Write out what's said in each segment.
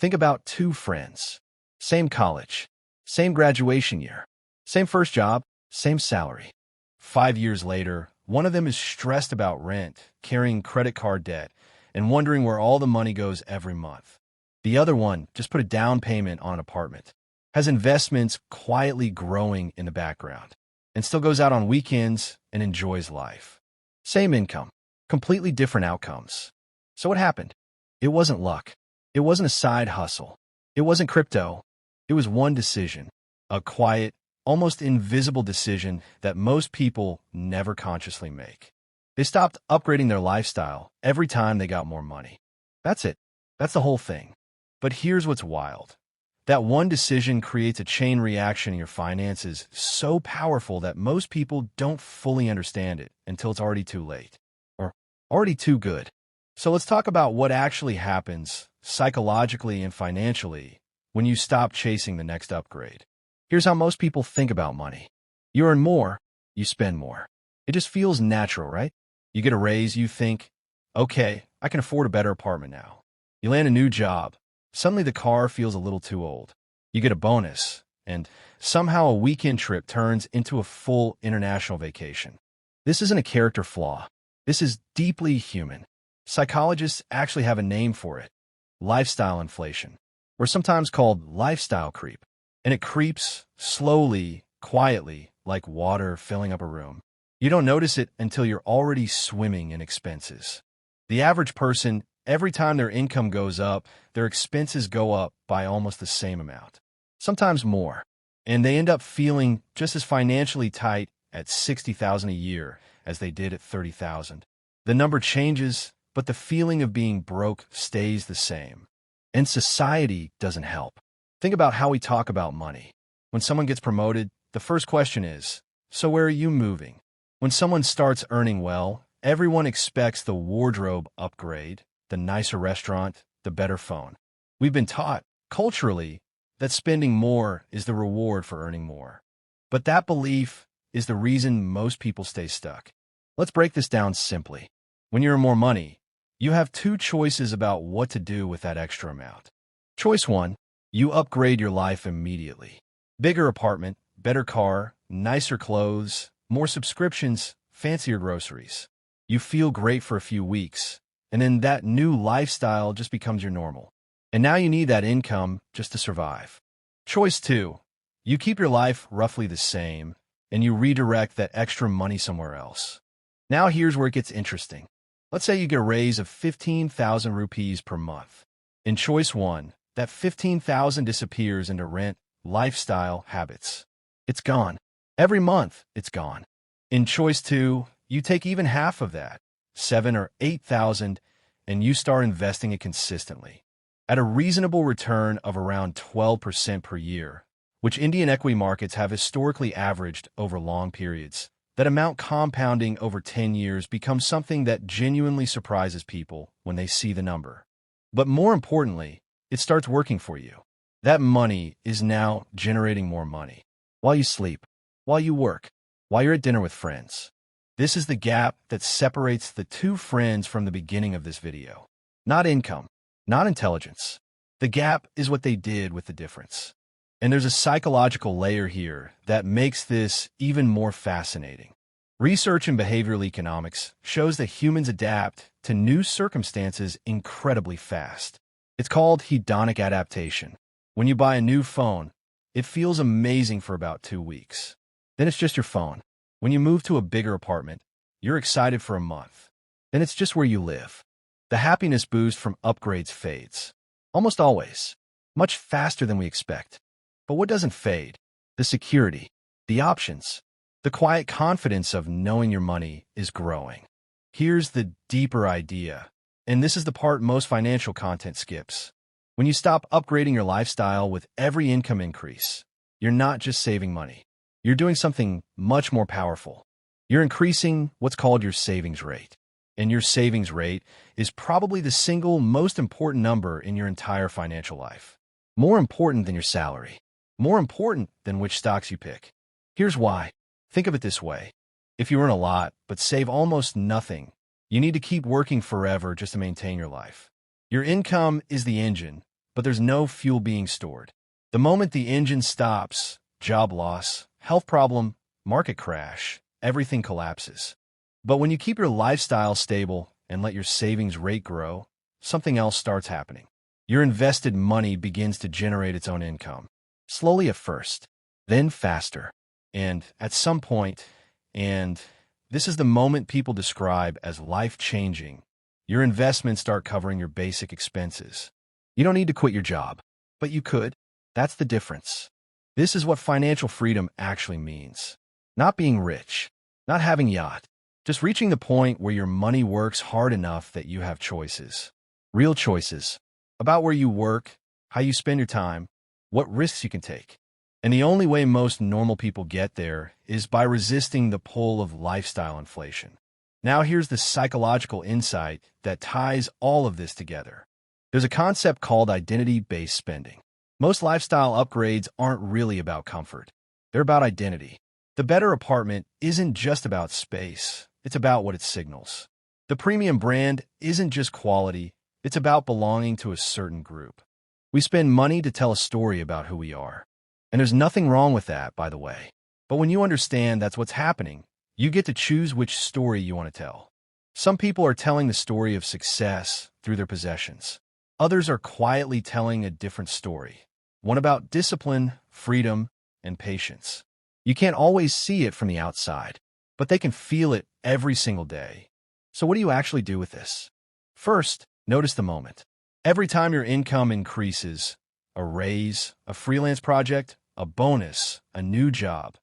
Think about two friends. Same college, same graduation year, same first job, same salary. 5 years later, one of them is stressed about rent, carrying credit card debt, and wondering where all the money goes every month. The other one just put a down payment on an apartment, has investments quietly growing in the background, and still goes out on weekends and enjoys life. Same income, completely different outcomes. So what happened? It wasn't luck. It wasn't a side hustle. It wasn't crypto. It was one decision, a quiet, almost invisible decision that most people never consciously make. They stopped upgrading their lifestyle every time they got more money. That's it. That's the whole thing. But here's what's wild. That one decision creates a chain reaction in your finances so powerful that most people don't fully understand it until it's already too late, or already too good. So let's talk about what actually happens psychologically and financially when you stop chasing the next upgrade. Here's how most people think about money. You earn more, you spend more. It just feels natural, right? You get a raise, you think, okay, I can afford a better apartment now. You land a new job. Suddenly the car feels a little too old. You get a bonus, and somehow a weekend trip turns into a full international vacation. This isn't a character flaw. This is deeply human. Psychologists actually have a name for it: lifestyle inflation, or sometimes called lifestyle creep. And it creeps slowly, quietly, like water filling up a room. You don't notice it until you're already swimming in expenses. The average person, every time their income goes up, their expenses go up by almost the same amount, sometimes more. And they end up feeling just as financially tight at $60,000 a year as they did at $30,000. The number changes, but the feeling of being broke stays the same. And society doesn't help. Think about how we talk about money. When someone gets promoted, the first question is, so where are you moving? When someone starts earning well, everyone expects the wardrobe upgrade, the nicer restaurant, the better phone. We've been taught, culturally, that spending more is the reward for earning more. But that belief is the reason most people stay stuck. Let's break this down simply. When you earn more money, you have two choices about what to do with that extra amount. Choice one, you upgrade your life immediately. Bigger apartment, better car, nicer clothes, more subscriptions, fancier groceries. You feel great for a few weeks, and then that new lifestyle just becomes your normal. And now you need that income just to survive. Choice two, you keep your life roughly the same, and you redirect that extra money somewhere else. Now here's where it gets interesting. Let's say you get a raise of 15,000 rupees per month. In choice one, that 15,000 disappears into rent, lifestyle, habits. It's gone. Every month, it's gone. In choice two, you take even half of that, 7 or 8,000, and you start investing it consistently at a reasonable return of around 12% per year, which Indian equity markets have historically averaged over long periods. That amount compounding over 10 years becomes something that genuinely surprises people when they see the number. But more importantly, it starts working for you. That money is now generating more money. While you sleep, while you work, while you're at dinner with friends. This is the gap that separates the two friends from the beginning of this video. Not income, not intelligence. The gap is what they did with the difference. And there's a psychological layer here that makes this even more fascinating. Research in behavioral economics shows that humans adapt to new circumstances incredibly fast. It's called hedonic adaptation. When you buy a new phone, it feels amazing for about 2 weeks. Then it's just your phone. When you move to a bigger apartment, you're excited for a month. Then it's just where you live. The happiness boost from upgrades fades. Almost always. Much faster than we expect. But what doesn't fade? The security, the options, the quiet confidence of knowing your money is growing. Here's the deeper idea, and this is the part most financial content skips. When you stop upgrading your lifestyle with every income increase, you're not just saving money. You're doing something much more powerful. You're increasing what's called your savings rate. And your savings rate is probably the single most important number in your entire financial life. More important than your salary. More important than which stocks you pick. Here's why. Think of it this way. If you earn a lot, but save almost nothing, you need to keep working forever just to maintain your life. Your income is the engine, but but there's no fuel being stored. The moment the engine stops, job loss, health problem, market crash, everything collapses. But when you keep your lifestyle stable and let your savings rate grow, something else starts happening. Your invested money begins to generate its own income. Slowly at first, then faster. And at some point, and this is the moment people describe as life-changing, your investments start covering your basic expenses. You don't need to quit your job, but you could. That's the difference. This is what financial freedom actually means. Not being rich, not having a yacht, just reaching the point where your money works hard enough that you have choices. Real choices about where you work, how you spend your time, what risks you can take. And the only way most normal people get there is by resisting the pull of lifestyle inflation. Now here's the psychological insight that ties all of this together. There's a concept called identity-based spending. Most lifestyle upgrades aren't really about comfort. They're about identity. The better apartment isn't just about space. It's about what it signals. The premium brand isn't just quality. It's about belonging to a certain group. We spend money to tell a story about who we are. And there's nothing wrong with that, by the way. But when you understand that's what's happening, you get to choose which story you want to tell. Some people are telling the story of success through their possessions. Others are quietly telling a different story, one about discipline, freedom, and patience. You can't always see it from the outside, but they can feel it every single day. So what do you actually do with this? First, notice the moment. Every time your income increases, a raise, a freelance project, a bonus, a new job,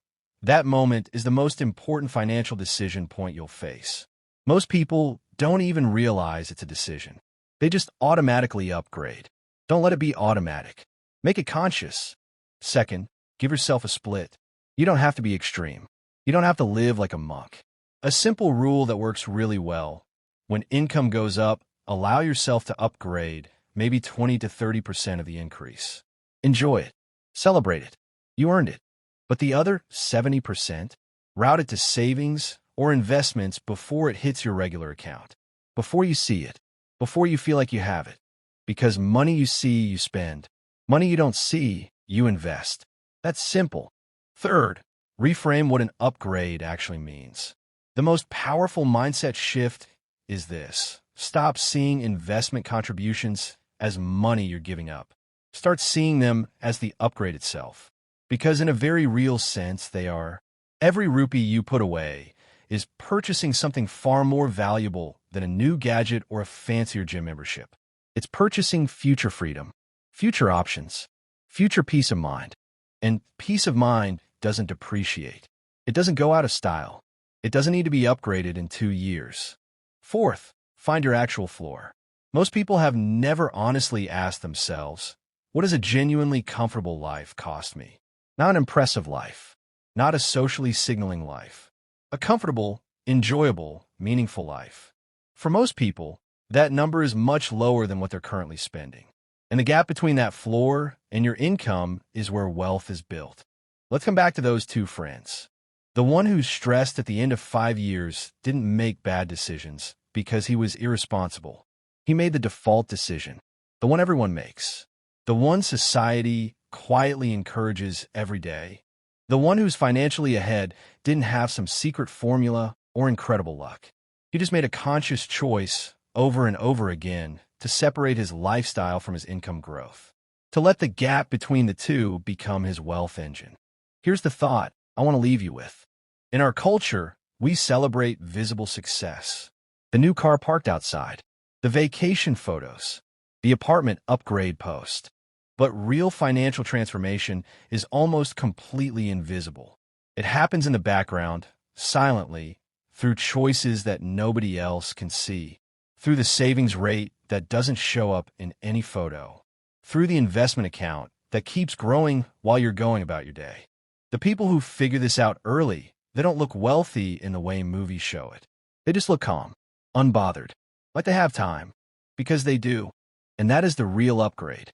that moment is the most important financial decision point you'll face. Most people don't even realize it's a decision. They just automatically upgrade. Don't let it be automatic. Make it conscious. Second, give yourself a split. You don't have to be extreme. You don't have to live like a monk. A simple rule that works really well. When income goes up, allow yourself to upgrade, maybe 20 to 30% of the increase. Enjoy it. Celebrate it. You earned it. But the other 70%, route it to savings or investments before it hits your regular account, before you see it, before you feel like you have it. Because money you see, you spend. Money you don't see, you invest. That's simple. Third, reframe what an upgrade actually means. The most powerful mindset shift is this. Stop seeing investment contributions as money you're giving up. Start seeing them as the upgrade itself. Because in a very real sense, they are. Every rupee you put away is purchasing something far more valuable than a new gadget or a fancier gym membership. It's purchasing future freedom, future options, future peace of mind. And peace of mind doesn't depreciate. It doesn't go out of style. It doesn't need to be upgraded in 2 years. Fourth, find your actual floor. Most people have never honestly asked themselves, what does a genuinely comfortable life cost me? Not an impressive life, not a socially signaling life. A comfortable, enjoyable, meaningful life. For most people, that number is much lower than what they're currently spending. And the gap between that floor and your income is where wealth is built. Let's come back to those two friends. The one who's stressed at the end of 5 years didn't make bad decisions because he was irresponsible. He made the default decision, the one everyone makes, the one society quietly encourages every day. The one who's financially ahead didn't have some secret formula or incredible luck. He just made a conscious choice over and over again to separate his lifestyle from his income growth, to let the gap between the two become his wealth engine. Here's the thought I want to leave you with. In our culture, we celebrate visible success. The new car parked outside, the vacation photos, the apartment upgrade post. But real financial transformation is almost completely invisible. It happens in the background, silently, through choices that nobody else can see, through the savings rate that doesn't show up in any photo, through the investment account that keeps growing while you're going about your day. The people who figure this out early, they don't look wealthy in the way movies show it. They just look calm, unbothered, like they have time, because they do. And that is the real upgrade.